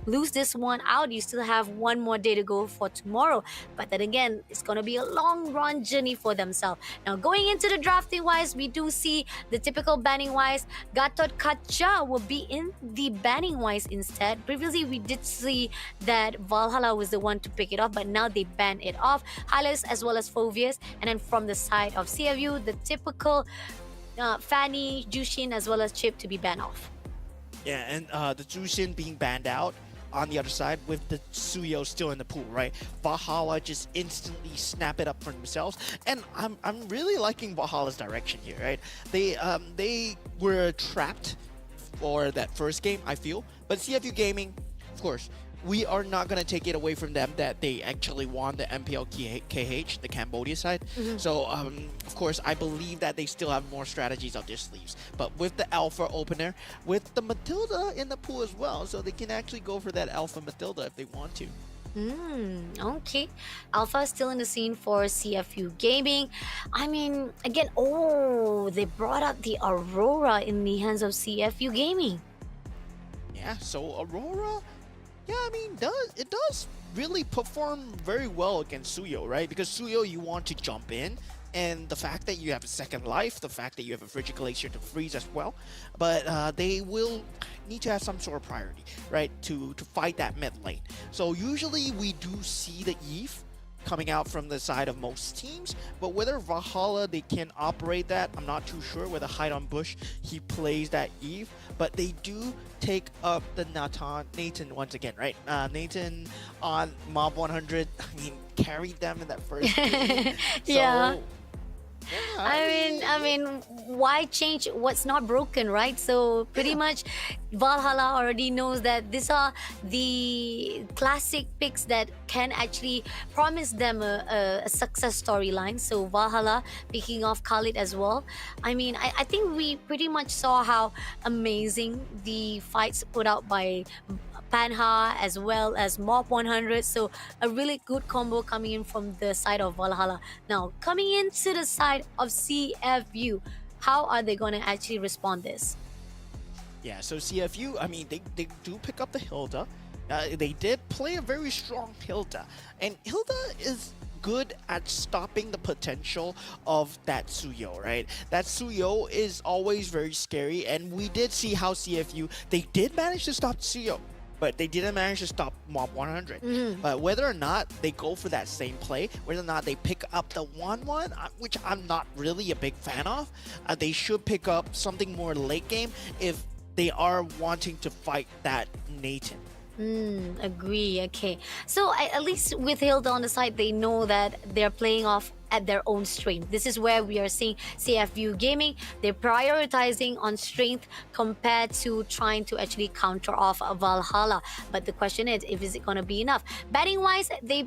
lose this one out, you still have one more day to go for tomorrow. But then again, it's going to be a long run journey for themselves. Now, going into the drafting wise, we do see the typical banning wise, Gatot Kacha will be in the banning wise instead. Previously, we did see that Valhalla was the one to pick it off, but now they ban it off. Hylas as well as Phoveus. And then from the side of CFU, the typical Fanny, Jushin, as well as Chip to be banned off. Yeah, and the Jushin being banned out on the other side with the Suyo still in the pool, right? Valhalla just instantly snap it up for themselves, and I'm really liking Valhalla's direction here, right? They were trapped for that first game, I feel, but CFU Gaming, of course, we are not going to take it away from them that they actually won the MPL KH, the Cambodia side. So, of course, I believe that they still have more strategies up their sleeves. But with the Alpha opener, with the Matilda in the pool as well, so they can actually go for that Alpha Matilda if they want to. Okay. Alpha is still in the scene for CFU Gaming. I mean, again, they brought up the Aurora in the hands of CFU Gaming. Yeah, so Aurora... Yeah, I mean, it does really perform very well against Suyo, right? Because Suyo, you want to jump in, and the fact that you have a second life, the fact that you have a Frigid Glacier to freeze as well, but they will need to have some sort of priority, right, to fight that mid lane. So usually we do see the Eve coming out from the side of most teams, but whether Valhalla they can operate that, I'm not too sure. Whether Hide on Bush he plays that Eve, but they do take up the Nathan once again, right? Nathan on Mob 100, I mean, carried them in that first game. Yeah. So, yeah, I mean, why change what's not broken, right? So pretty much, Valhalla already knows that these are the classic picks that can actually promise them a success storyline. So Valhalla picking off Khalid as well. I mean, I think we pretty much saw how amazing the fights put out by Panha as well as Mob 100. So a really good combo coming in from the side of Valhalla. Now coming into the side of CFU, how are they going to actually respond this? Yeah, so CFU, I mean, they do pick up the Hilda. They did play a very strong Hilda, and Hilda is good at stopping the potential of that Suyo, right? That Suyo is always very scary, and we did see how CFU, they did manage to stop Suyo, but they didn't manage to stop Mob 100. But whether or not they go for that same play, whether or not they pick up the 1-1, which I'm not really a big fan of, they should pick up something more late game if they are wanting to fight that Nathan. Agree. Okay. So at least with Hilda on the side, they know that they're playing off at their own strength. This is where we are seeing CFU Gaming. They're prioritizing on strength compared to trying to actually counter off Valhalla. But the question is it going to be enough? Batting wise, they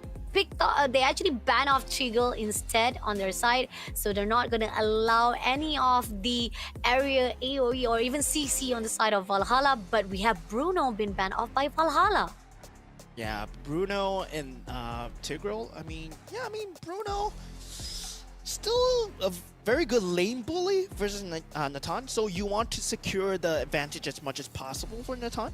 actually ban off Triggle instead on their side, so they're not going to allow any of the area AoE or even CC on the side of Valhalla. But we have Bruno been banned off by Valhalla. Yeah, Bruno and Tigreal. I mean, Bruno still a very good lane bully versus Natan. So you want to secure the advantage as much as possible for Natan.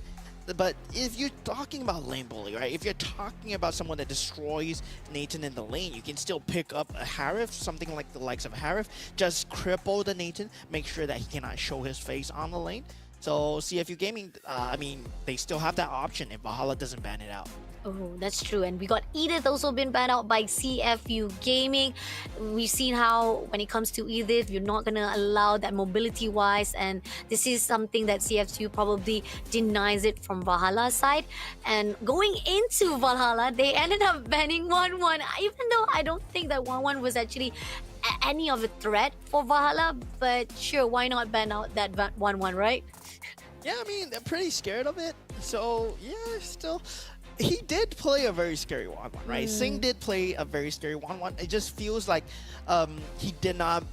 But if you're talking about lane bully, right? If you're talking about someone that destroys Nathan in the lane, you can still pick up a Harif, something like the likes of Harif. Just cripple the Nathan, make sure that he cannot show his face on the lane. So CFU Gaming, I mean, they still have that option if Valhalla doesn't ban it out. Oh, that's true. And we got Edith also been banned out by CFU Gaming. We've seen how when it comes to Edith, you're not going to allow that mobility-wise. And this is something that CFU probably denies it from Valhalla's side. And going into Valhalla, they ended up banning 1-1. Even though I don't think that 1-1 was actually any of a threat for Valhalla. But sure, why not ban out that 1-1, right? Yeah, I mean, they're pretty scared of it. So, yeah, still... He did play a very scary 1-1, right? Singh did play a very scary 1-1. It just feels like he did not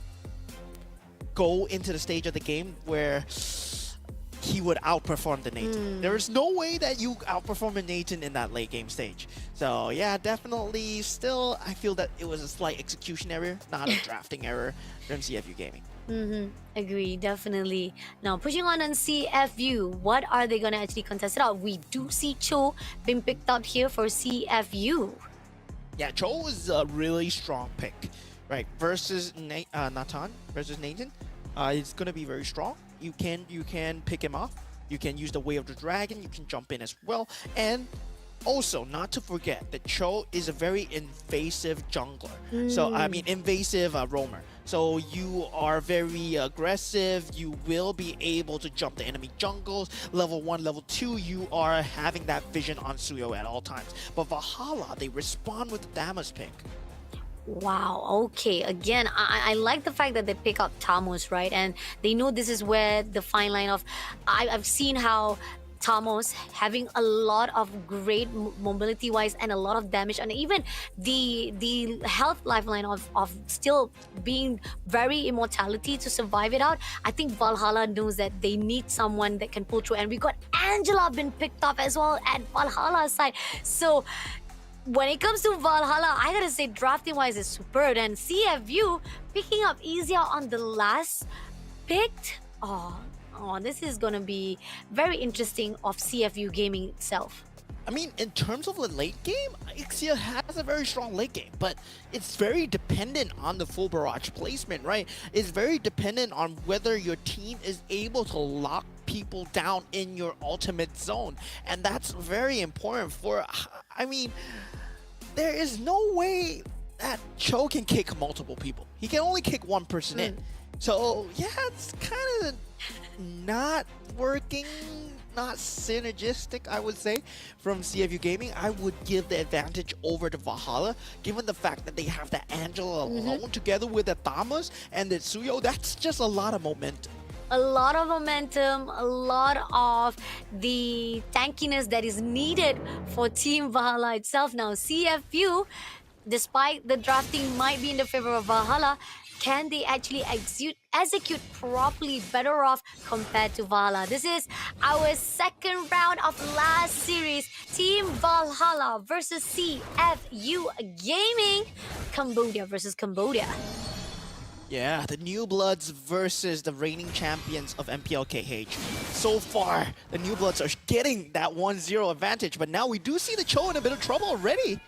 go into the stage of the game where he would outperform the Nathan. There is no way that you outperform a Nathan in that late game stage. So yeah, definitely still, I feel that it was a slight execution error, not a drafting error from CFU Gaming. Mm-hmm. Agree, definitely. Now, pushing on CFU, what are they gonna actually contest it out? We do see Cho being picked out here for CFU. Yeah, Cho is a really strong pick, right? Versus Nathan versus Nathan, it's gonna be very strong. You can pick him off. You can use the Way of the Dragon. You can jump in as well, and also, not to forget that Cho is a very invasive jungler. So, I mean, invasive roamer. So, you are very aggressive. You will be able to jump the enemy jungles. Level 1, level 2, you are having that vision on Suyo at all times. But Valhalla, they respond with the Damas pick. Wow, okay. Again, I like the fact that they pick up Tamos, right? And they know this is where the fine line of. I've seen how Tamos having a lot of great mobility wise and a lot of damage, and even the health lifeline of still being very immortality to survive it out. I think Valhalla knows that they need someone that can pull through, and we got Angela been picked up as well at Valhalla's side. So when it comes to Valhalla, I gotta say drafting wise is superb, and CFU picking up easier on the last picked. This is gonna be very interesting of CFU gaming itself. I mean, in terms of the late game, Ixia has a very strong late game, but it's very dependent on the full barrage placement, right? It's very dependent on whether your team is able to lock people down in your ultimate zone. And that's very important for, I mean, there is no way that Cho can kick multiple people. He can only kick one person in. So, yeah, it's kind of not working, not synergistic, I would say, from CFU Gaming. I would give the advantage over to Valhalla, given the fact that they have the Angela alone together with the Thamas and the Tsuyo. That's just a lot of momentum. A lot of momentum, a lot of the tankiness that is needed for Team Valhalla itself. Now, CFU, despite the drafting might be in the favor of Valhalla, can they actually execute properly better off compared to Valhalla? This is our second round of last series. Team Valhalla versus CFU Gaming. Cambodia versus Cambodia. Yeah, the New Bloods versus the reigning champions of MPLKH. So far, the New Bloods are getting that 1-0 advantage, but now we do see the Cho in a bit of trouble already.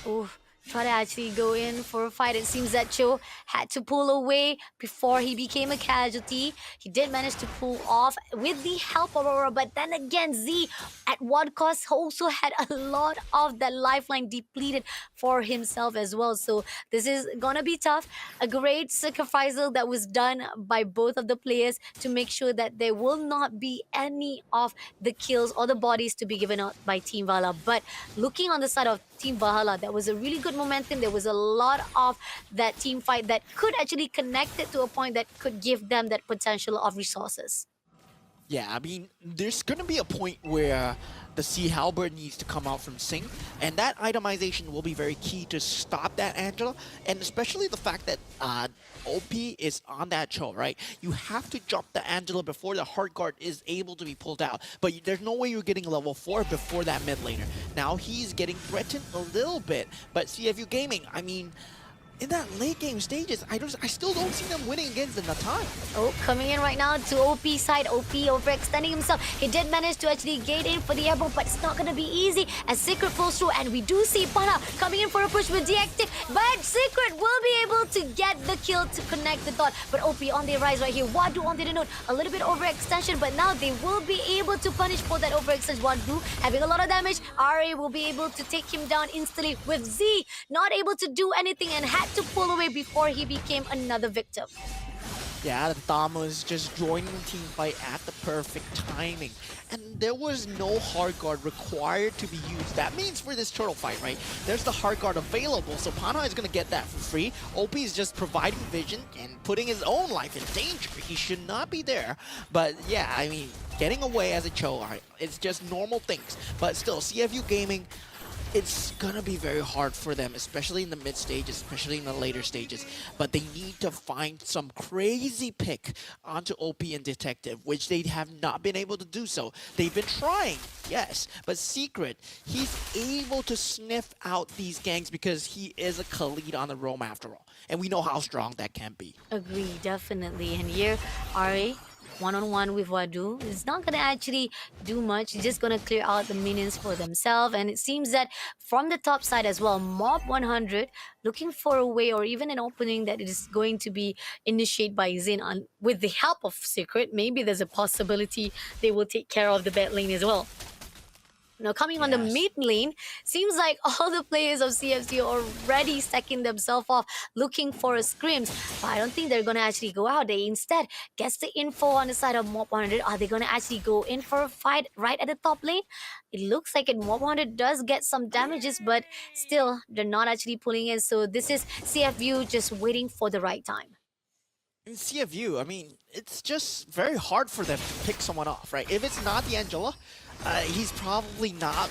Ooh. Try to actually go in for a fight. It seems that Cho had to pull away before he became a casualty. He did manage to pull off with the help of Aurora, but then again, Z, at what cost, also had a lot of that lifeline depleted for himself as well. So this is gonna be tough. A great sacrifice that was done by both of the players to make sure that there will not be any of the kills or the bodies to be given out by Team Valhalla. But looking on the side of Team Valhalla, that was a really good momentum. There was a lot of that team fight that could actually connect it to a point that could give them that potential of resources. Yeah, I mean, there's going to be a point where the Sea Halberd needs to come out from sync, and that itemization will be very key to stop that Angela, and especially the fact that OP is on that Cho, right? You have to jump the Angela before the Heart Guard is able to be pulled out, but there's no way you're getting level 4 before that mid laner. Now he's getting threatened a little bit, but CFU Gaming, I mean, in that late game stages, I still don't see them winning against the Natan. Oh, coming in right now to OP side. OP overextending himself. He did manage to actually gate in for the airball, but it's not going to be easy as Secret pulls through, and we do see Pana coming in for a push with deactive, but Secret will be able to get the kill to connect the dot. But OP on the rise right here. Wadu on the note, a little bit overextension, but now they will be able to punish for that overextension. Wadu having a lot of damage. RA will be able to take him down instantly, with Z not able to do anything and had to pull away before he became another victim. Yeah, the Thamas just joining the team fight at the perfect timing. And there was no hard guard required to be used. That means for this turtle fight, right, there's the hard guard available, so Pana is going to get that for free. OP is just providing vision and putting his own life in danger. He should not be there. But yeah, I mean, getting away as a Cho, it's just normal things. But still, CFU Gaming, it's gonna be very hard for them, especially in the mid stages, especially in the later stages. But they need to find some crazy pick onto OP and Detective, which they have not been able to do so. They've been trying, yes, but Secret, he's able to sniff out these gangs because he is a Khalid on the roam after all. And we know how strong that can be. Agree, definitely. And here, Ari, one-on-one with Wadu is not gonna actually do much. He's just gonna clear out the minions for themselves. And it seems that from the top side as well, Mob 100 looking for a way or even an opening that is going to be initiated by Zin on with the help of Secret. Maybe there's a possibility they will take care of the bad lane as well. Now, coming on the Yes. mid lane, seems like all the players of CFC are already stacking themselves off, looking for a scrims. But I don't think they're going to actually go out. They instead gets the info on the side of Mob 100. Are they going to actually go in for a fight right at the top lane? It looks like it. Mob 100 does get some damages, but still, they're not actually pulling in. So this is CFU just waiting for the right time. In CFU, I mean, it's just very hard for them to pick someone off, right? If it's not the Angela, he's probably not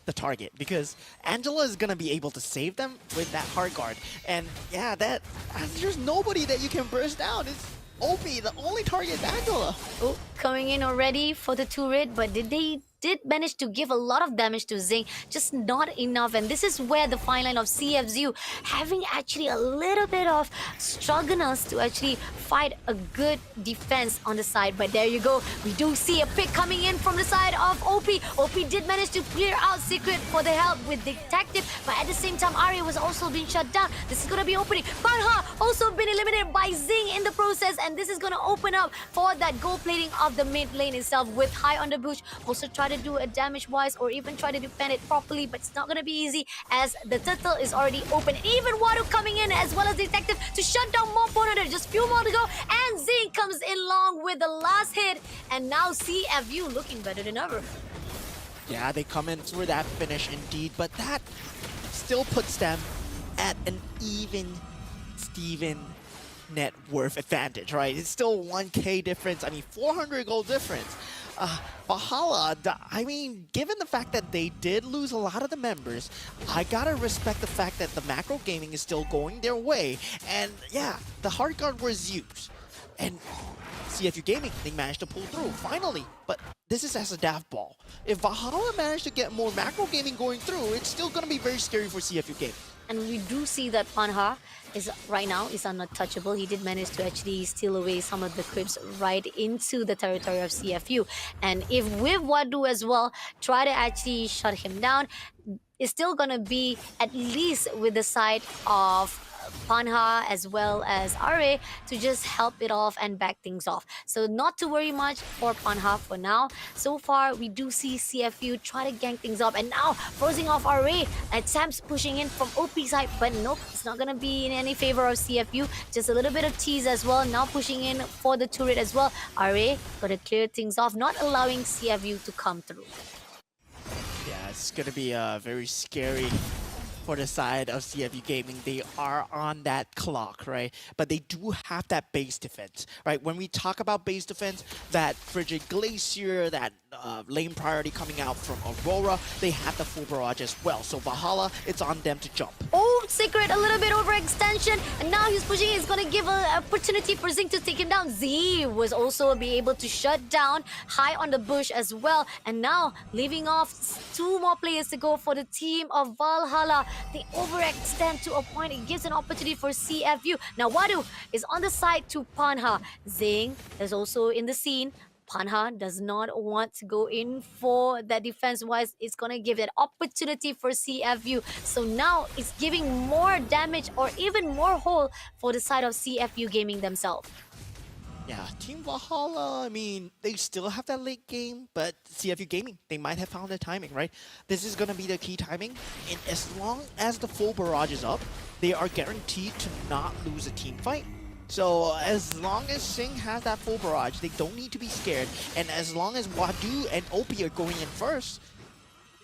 the target because Angela is gonna be able to save them with that hard guard. And yeah, there's nobody that you can burst down. It's OP, the only target is Angela. Oh, coming in already for the turret, but did manage to give a lot of damage to Zing, just not enough. And this is where the fine line of CFZU having actually a little bit of struggles to actually fight a good defense on the side. But there you go. We do see a pick coming in from the side of OP. OP did manage to clear out Secret for the help with Detective, but at the same time, Ari was also being shut down. This is going to be opening. Banha also been eliminated by Zing in the process, and this is going to open up for that gold plating of the mid lane itself with High on the bush. Also try to do a damage wise or even try to defend it properly, but it's not going to be easy as the turtle is already open. Even Wadu coming in as well as Detective to shut down Mob 100. Just few more to go, and Zing comes in long with the last hit, and now CFU looking better than ever. Yeah, they come in for that finish indeed, but that still puts them at an even Steven net worth advantage, right? It's still 1k difference. I mean, 400 gold difference. Valhalla, I mean, given the fact that they did lose a lot of the members, I gotta respect the fact that the macro gaming is still going their way. And yeah, the hard guard was used. And CFU Gaming, they managed to pull through, finally. But this is as a daft ball. If Valhalla managed to get more macro gaming going through, it's still gonna be very scary for CFU Gaming. And we do see that Panha is right now is untouchable. He did manage to actually steal away some of the creeps right into the territory of CFU. And if with Wadu as well, try to actually shut him down, it's still gonna be at least with the side of Panha as well as Are to just help it off and back things off. So not to worry much for Panha for now. So far, we do see CFU try to gang things up, and now forcing off Are and Sam's pushing in from OP side, but nope, it's not gonna be in any favor of CFU. Just a little bit of tease as well. Now pushing in for the turret as well. Are gonna clear things off, not allowing CFU to come through. Yeah, it's gonna be very scary for the side of CFU Gaming. They are on that clock, right? But they do have that base defense, right? When we talk about base defense, that Frigid Glacier, that lane priority coming out from Aurora, they have the full barrage as well. So Valhalla, it's on them to jump. Oh, Secret, a little bit overextension, and now he's pushing. He's gonna give an opportunity for Zing to take him down. Z was also be able to shut down High on the bush as well, and now leaving off two more players to go for the team of Valhalla. They overextend to a point. It gives an opportunity for CFU. Now Wadu is on the side to Panha. Zing is also in the scene. Panha does not want to go in for that defense-wise. It's going to give that opportunity for CFU. So now it's giving more damage or even more hole for the side of CFU Gaming themselves. Yeah, Team Valhalla, I mean, they still have that late game, but CFU Gaming, they might have found the timing, right? This is going to be the key timing, and as long as the full barrage is up, they are guaranteed to not lose a team fight. So as long as Sing has that full barrage, they don't need to be scared, and as long as Wadu and OP are going in first,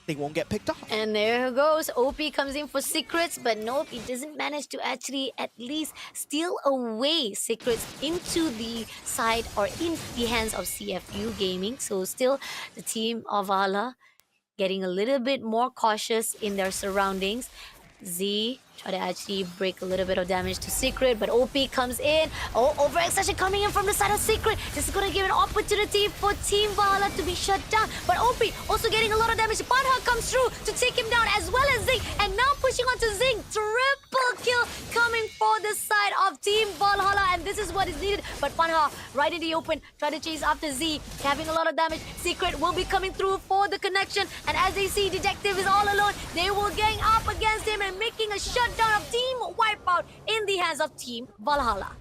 they won't get picked off. And there goes. OP comes in for Secrets, but nope, he doesn't manage to actually at least steal away Secrets into the side or in the hands of CFU Gaming. So still the team of Valhalla getting a little bit more cautious in their surroundings. Z try to actually break a little bit of damage to Secret, but OP comes in. Oh, overextension coming in from the side of Secret. This is going to give an opportunity for Team Valhalla to be shut down. But OP also getting a lot of damage. Panha comes through to take him down as well as Zing. And now pushing onto Zing. Triple kill coming for the side of Team Valhalla. And this is what is needed. But Panha right in the open, try to chase after Z, having a lot of damage. Secret will be coming through for the connection. And as they see Detective is all alone, they will gang up against him and making a shutdown of Team Wipeout in the hands of Team Valhalla.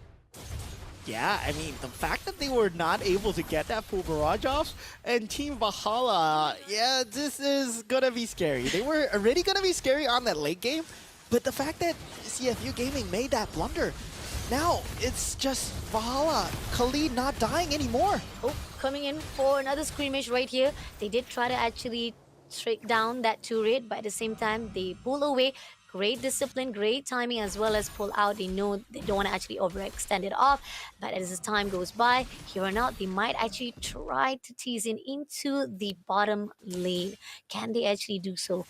Yeah, I mean, the fact that they were not able to get that full barrage off, and Team Valhalla, yeah, this is gonna be scary. They were already gonna be scary on that late game, but the fact that CFU Gaming made that blunder, now it's just Valhalla, Khalid not dying anymore. Oh, coming in for another skirmish right here. They did try to actually trick down that turret, but at the same time, they pull away. Great discipline, great timing, as well as pull out. They know they don't want to actually overextend it off. But as the time goes by, here on out, they might actually try to tease in into the bottom lane. Can they actually do so?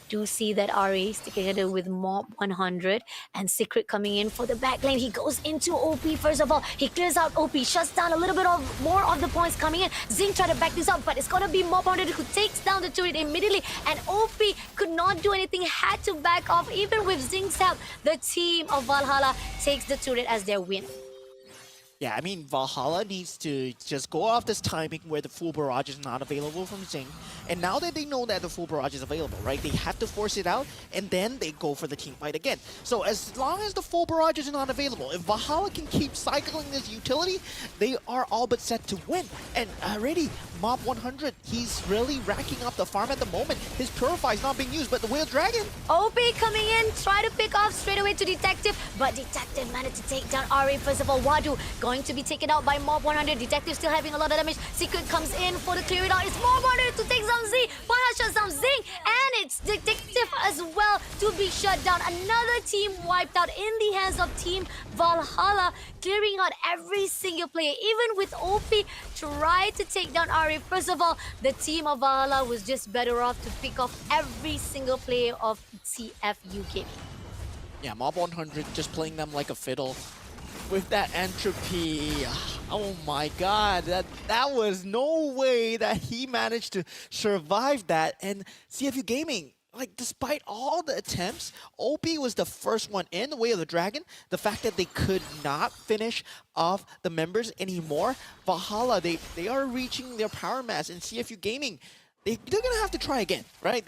Do see that RA sticking together with Mob 100 and Secret coming in for the back lane. He goes into OP first of all. He clears out OP, shuts down a little bit of more of the points coming in. Zing try to back this up, but it's gonna be Mob 100 who takes down the turret immediately. And OP could not do anything, had to back off. Even with Zing's help, the team of Valhalla takes the turret as their win. Yeah, I mean, Valhalla needs to just go off this timing where the full barrage is not available from Zing. And now that they know that the full barrage is available, right, they have to force it out, and then they go for the team fight again. So as long as the full barrage is not available, if Valhalla can keep cycling this utility, they are all but set to win. And already, Mob 100, he's really racking up the farm at the moment. His Purify is not being used, but the Whale Dragon... OP coming in, try to pick off straight away to Detective, but Detective managed to take down RA first of all. Wadu going to be taken out by Mob 100. Detective still having a lot of damage. Secret comes in for the clear it out. It's Mob 100 to take down Z. Panha shuts down Zing, and it's Detective as well to be shut down. Another team wiped out in the hands of Team Valhalla, clearing out every single player. Even with OP tried to take down RA. First of all, the team of Valhalla was just better off to pick off every single player of CFU Gaming. Yeah, Mob 100 just playing them like a fiddle. With that entropy, oh my god, that was no way that he managed to survive that. And CFU Gaming, like, despite all the attempts, OP was the first one in the way of the dragon. The fact that they could not finish off the members anymore, Valhalla, they are reaching their power mass, and CFU Gaming, they're gonna have to try again, right?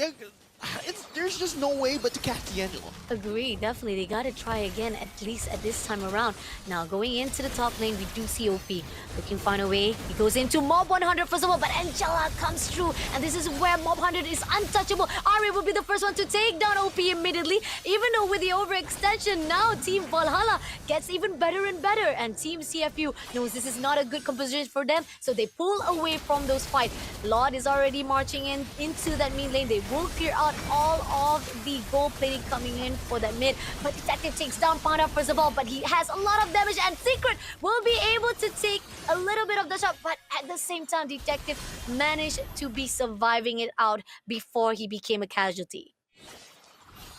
There's just no way but to catch D'Angelo. Agree, definitely. They gotta try again, at least at this time around. Now, going into the top lane, we do see OP looking to find a way. He goes into Mob 100 first of all, but Angela comes through, and this is where Mob 100 is untouchable. Ari will be the first one to take down OP immediately, even though with the overextension, now Team Valhalla gets even better and better, and Team CFU knows this is not a good composition for them, so they pull away from those fights. Lord is already marching into that mid lane. They will clear out all of the gold plating coming in for that mid, but Detective takes down Panda first of all, but he has a lot of damage, and Secret will be able to take a little bit of the shot, but at the same time, Detective managed to be surviving it out before he became a casualty.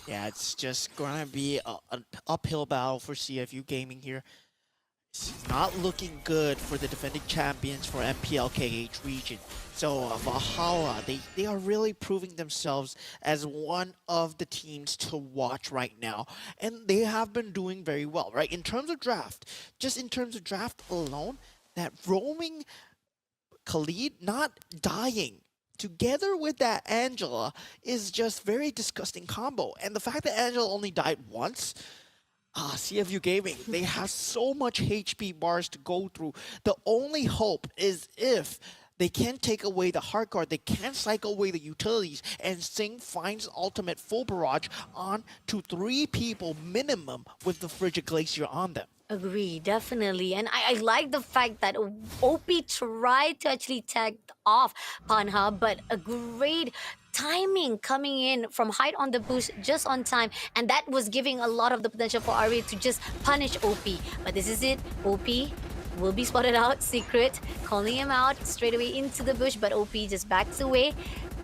Yeah, it's just gonna be an uphill battle for CFU Gaming here. It's not looking good for the defending champions for MPLKH region. So Valhalla, they are really proving themselves as one of the teams to watch right now. And they have been doing very well, right? In terms of draft, just in terms of draft alone, that roaming Khalid not dying together with that Angela is just very disgusting combo. And the fact that Angela only died once, CFU Gaming, they have so much HP bars to go through. The only hope is if they can take away the hard guard, they can cycle away the utilities, and Sing finds ultimate full barrage on to 3 people minimum with the Frigid Glacier on them. Agree, definitely. And I like the fact that OP tried to actually tag off Panha, but a great timing coming in from height on the boost just on time, and that was giving a lot of the potential for Ari to just punish OP. But this is it. OP will be spotted out. Secret calling him out straight away into the bush, but OP just backs away.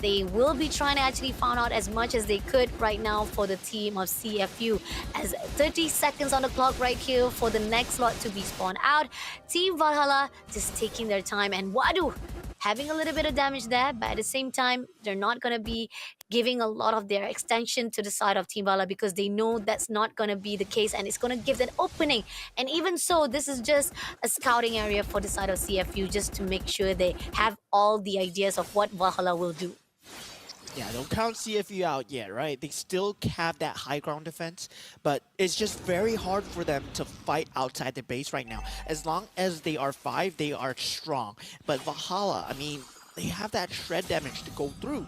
they will be trying to actually find out as much as they could right now for the team of CFU. As 30 seconds on the clock right here for the next slot to be spawned out. Team Valhalla just taking their time, and Wadu having a little bit of damage there, but at the same time, they're not going to be giving a lot of their extension to the side of Team Valhalla because they know that's not going to be the case and it's going to give an opening. And even so, this is just a scouting area for the side of CFU just to make sure they have all the ideas of what Valhalla will do. Yeah, don't count CFU out yet, right? They still have that high ground defense, but it's just very hard for them to fight outside the base right now. As long as they are 5, they are strong. But Valhalla, I mean, they have that shred damage to go through.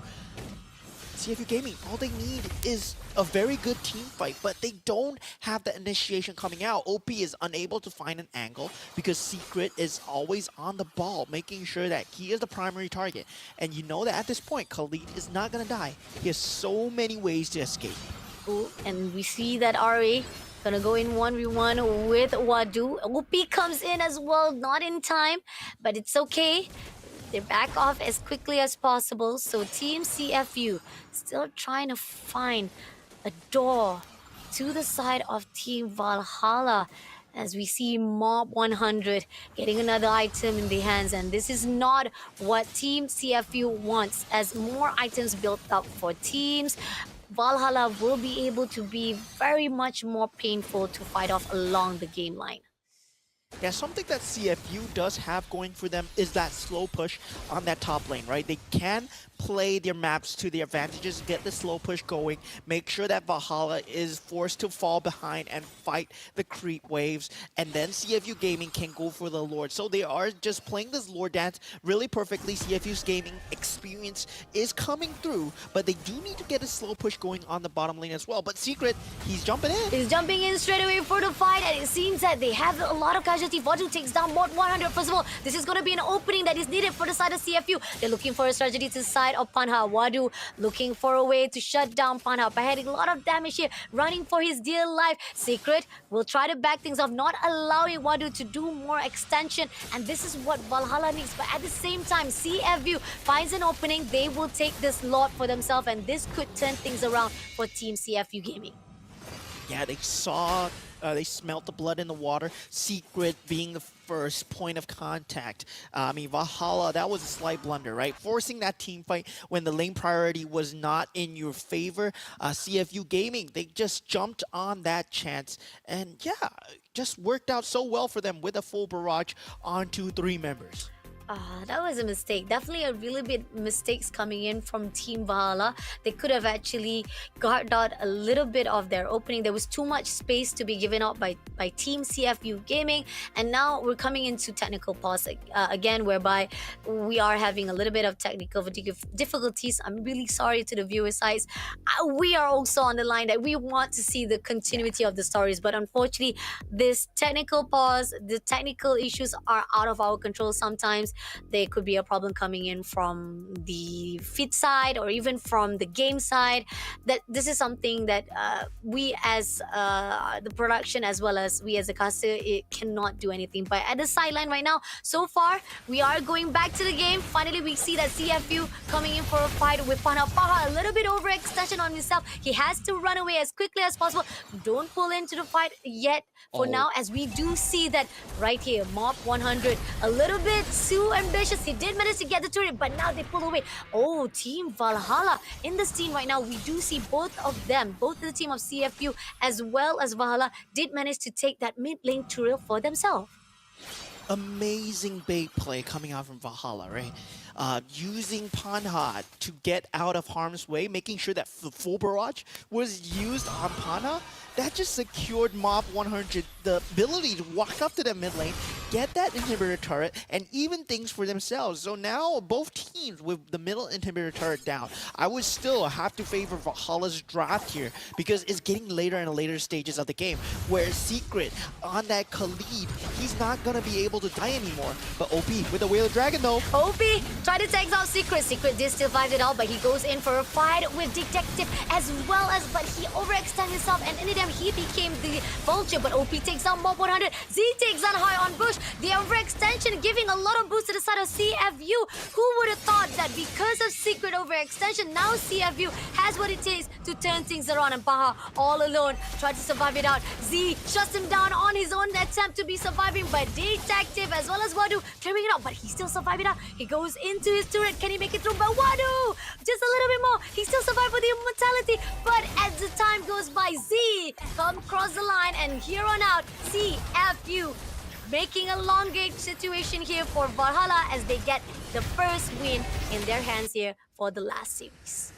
CFU Gaming, all they need is a very good team fight, but they don't have the initiation coming out. OP is unable to find an angle because Secret is always on the ball, making sure that he is the primary target. And you know that at this point, Khalid is not going to die. He has so many ways to escape. Ooh, and we see that RA gonna go in 1v1 with Wadu. OP comes in as well, not in time, but it's okay. They back off as quickly as possible. So Team CFU still trying to find a door to the side of Team Valhalla as we see Mob 100 getting another item in the hands. And this is not what Team CFU wants. As more items built up for teams, Valhalla will be able to be very much more painful to fight off along the game line. Yeah, something that CFU does have going for them is that slow push on that top lane, right? They can play their maps to their advantages, get the slow push going, make sure that Valhalla is forced to fall behind and fight the creep waves, and then CFU Gaming can go for the Lord. So they are just playing this Lord dance really perfectly. CFU's gaming experience is coming through, but they do need to get a slow push going on the bottom lane as well. But Secret, he's jumping in. He's jumping in straight away for the fight, and it seems that they have a lot of casualty. Vadu takes down Mod 100. First of all, this is going to be an opening that is needed for the side of CFU. They're looking for a strategy to the side of Panha. Wadu looking for a way to shut down Panha by having a lot of damage here, running for his dear life. Secret will try to back things off, not allowing Wadu to do more extension, and this is what Valhalla needs. But at the same time, CFU finds an opening. They will take this lot for themselves, and this could turn things around for Team CFU Gaming. Yeah, they saw, they smelt the blood in the water. Secret being the first point of contact. I mean, Valhalla, that was a slight blunder, right? Forcing that team fight when the lane priority was not in your favor. CFU Gaming, they just jumped on that chance. And yeah, just worked out so well for them with a full barrage onto 3 members. That was a mistake. Definitely a really big mistakes coming in from Team Valhalla. They could have actually guarded out a little bit of their opening. There was too much space to be given out by Team CFU Gaming. And now we're coming into technical pause again, whereby we are having a little bit of technical difficulties. I'm really sorry to the viewer sides. We are also on the line that we want to see the continuity of the stories. But unfortunately, this technical pause, the technical issues are out of our control sometimes. There could be a problem coming in from the feed side or even from the game side. That this is something that we as the production as well as we as a caster, it cannot do anything. But at the sideline right now, so far we are going back to the game. Finally, we see that CFU coming in for a fight with Panha. Panha a little bit overextension on himself. He has to run away as quickly as possible. Don't pull into the fight yet for now, as we do see that right here, Mob 100 a little bit too ambitious. He did manage to get the turret, but now they pull away. Oh, Team Valhalla in this team right now, we do see both of them, both the team of CFU as well as Valhalla, did manage to take that mid lane turret for themselves. Amazing bait play coming out from Valhalla, right? Using Panha to get out of harm's way, making sure that the full barrage was used on Panha. That just secured Mob 100 the ability to walk up to the mid lane, get that inhibitor turret, and even things for themselves. So now both teams with the middle inhibitor turret down. I would still have to favor Valhalla's draft here because it's getting later and later stages of the game where Secret on that Khalid, he's not going to be able to die anymore. But OP with the Whale of Dragon though. OP tried to take out Secret. Secret did still fight it out, but he goes in for a fight with Detective as well as, but he overextended himself and in the end he became the Vulture. But OP takes down Mob 100. Z takes down High on Bush. push. The overextension giving a lot of boost to the side of CFU. Who would have thought that because of secret overextension, now CFU has what it takes to turn things around, and Baha all alone tried to survive it out. Z shuts him down on his own attempt to be surviving, but Detective as well as Wadu clearing it out, but he still survived it out. He goes into his turret. Can he make it through? But Wadu, just a little bit more. He still survived with the immortality, but as the time goes by, Z come across the line, and here on out, CFU making a long game situation here for Valhalla as they get the first win in their hands here for the last series.